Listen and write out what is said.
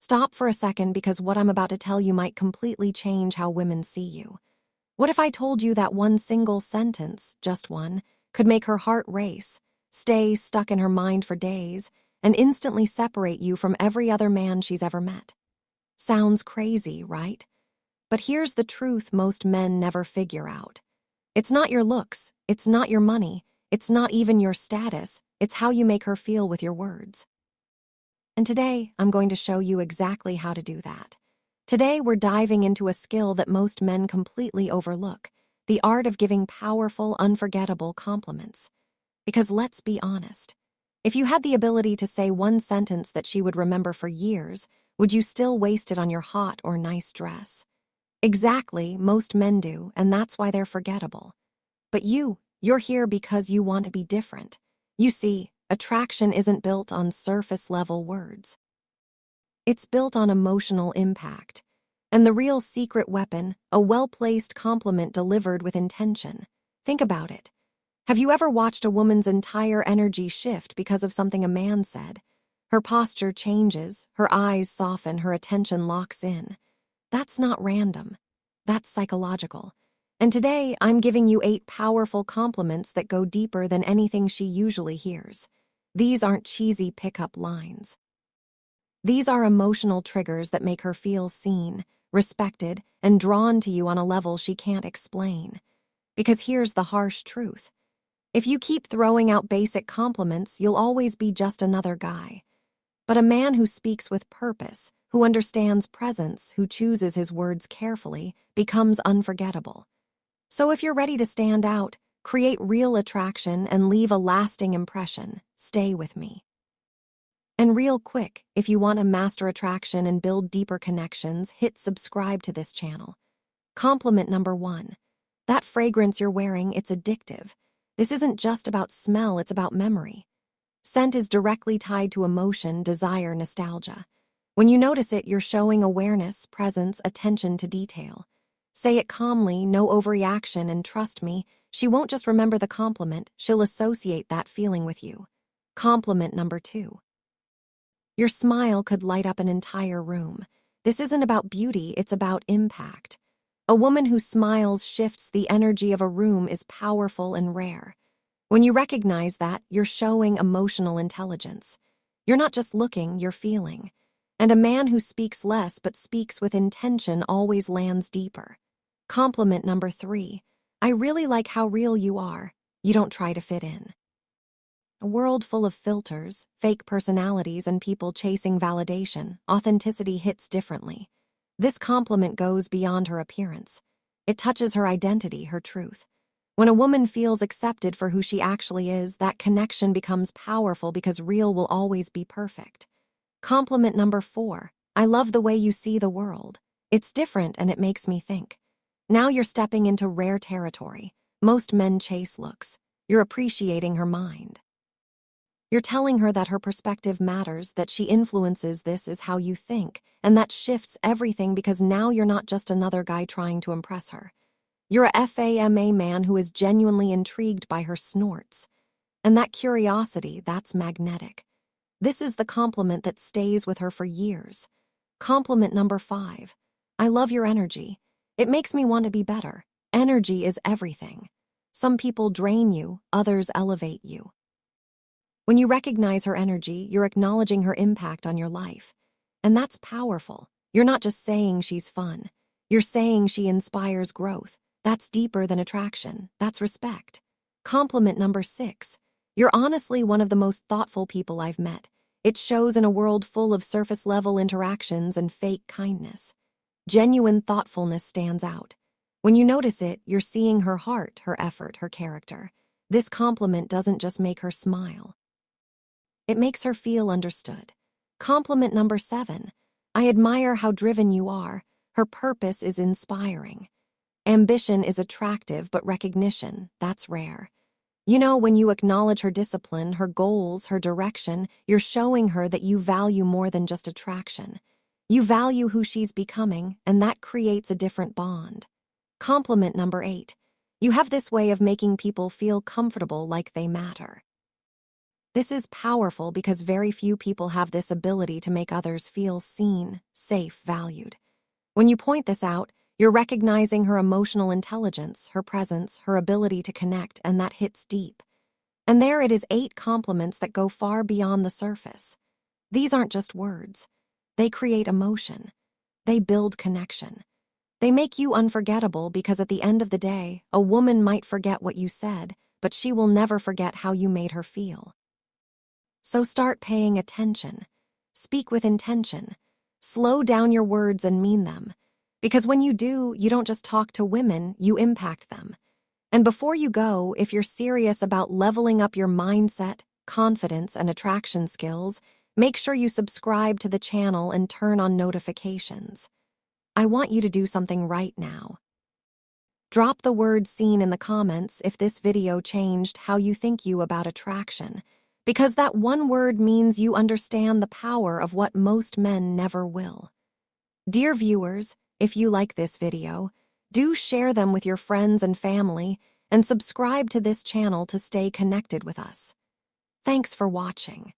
Stop for a second because what I'm about to tell you might completely change how women see you. What if I told you that one single sentence, just one, could make her heart race, stay stuck in her mind for days, and instantly separate you from every other man she's ever met? Sounds crazy, right? But here's the truth most men never figure out. It's not your looks, it's not your money, it's not even your status, it's how you make her feel with your words. And today, I'm going to show you exactly how to do that. Today, we're diving into a skill that most men completely overlook, the art of giving powerful, unforgettable compliments. Because let's be honest, if you had the ability to say one sentence that she would remember for years, would you still waste it on your hot or nice dress? Exactly, most men do, and that's why they're forgettable. But you're here because you want to be different. You see, attraction isn't built on surface-level words. It's built on emotional impact. And the real secret weapon, a well-placed compliment delivered with intention. Think about it. Have you ever watched a woman's entire energy shift because of something a man said? Her posture changes, her eyes soften, her attention locks in. That's not random. That's psychological. And today, I'm giving you 8 powerful compliments that go deeper than anything she usually hears. These aren't cheesy pickup lines. These are emotional triggers that make her feel seen, respected, and drawn to you on a level she can't explain. Because here's the harsh truth. If you keep throwing out basic compliments, you'll always be just another guy. But a man who speaks with purpose, who understands presence, who chooses his words carefully, becomes unforgettable. So if you're ready to stand out, create real attraction, and leave a lasting impression, stay with me. And real quick, if you want to master attraction and build deeper connections, hit subscribe to this channel. Compliment number 1. That fragrance you're wearing, it's addictive. This isn't just about smell, it's about memory. Scent is directly tied to emotion, desire, nostalgia. When you notice it, you're showing awareness, presence, attention to detail. Say it calmly, no overreaction, and trust me, she won't just remember the compliment, she'll associate that feeling with you. Compliment number 2. Your smile could light up an entire room. This isn't about beauty, it's about impact. A woman who smiles shifts the energy of a room is powerful and rare. When you recognize that, you're showing emotional intelligence. You're not just looking, you're feeling. And a man who speaks less but speaks with intention always lands deeper. Compliment number 3. I really like how real you are. You don't try to fit in. A world full of filters, fake personalities, and people chasing validation, authenticity hits differently. This compliment goes beyond her appearance. It touches her identity, her truth. When a woman feels accepted for who she actually is, that connection becomes powerful because real will always be perfect. Compliment number 4. I love the way you see the world. It's different and it makes me think. Now you're stepping into rare territory. Most men chase looks. You're appreciating her mind. You're telling her that her perspective matters, that she influences this is how you think, and that shifts everything because now you're not just another guy trying to impress her. You're a FAMA man who is genuinely intrigued by her snorts. And that curiosity, that's magnetic. This is the compliment that stays with her for years. Compliment number 5. I love your energy. It makes me want to be better. Energy is everything. Some people drain you, others elevate you. When you recognize her energy, you're acknowledging her impact on your life. And that's powerful. You're not just saying she's fun. You're saying she inspires growth. That's deeper than attraction. That's respect. Compliment number 6. You're honestly one of the most thoughtful people I've met. It shows in a world full of surface-level interactions and fake kindness. Genuine thoughtfulness stands out. When you notice it, you're seeing her heart, her effort, her character. This compliment doesn't just make her smile. It makes her feel understood. Compliment number 7. I admire how driven you are. Her purpose is inspiring. Ambition is attractive, but recognition, that's rare. You know, when you acknowledge her discipline, her goals, her direction, you're showing her that you value more than just attraction. You value who she's becoming, and that creates a different bond. Compliment number 8. You have this way of making people feel comfortable, like they matter. This is powerful because very few people have this ability to make others feel seen, safe, valued. When you point this out, you're recognizing her emotional intelligence, her presence, her ability to connect, and that hits deep. And there it is 8 compliments that go far beyond the surface. These aren't just words. They create emotion. They build connection. They make you unforgettable because at the end of the day, a woman might forget what you said, but she will never forget how you made her feel. So start paying attention. Speak with intention. Slow down your words and mean them. Because when you do, you don't just talk to women, you impact them. And before you go, if you're serious about leveling up your mindset, confidence, and attraction skills, make sure you subscribe to the channel and turn on notifications. I want you to do something right now. Drop the word "seen" in the comments if this video changed how you think about attraction, because that one word means you understand the power of what most men never will. Dear viewers, if you like this video, do share them with your friends and family and subscribe to this channel to stay connected with us. Thanks for watching.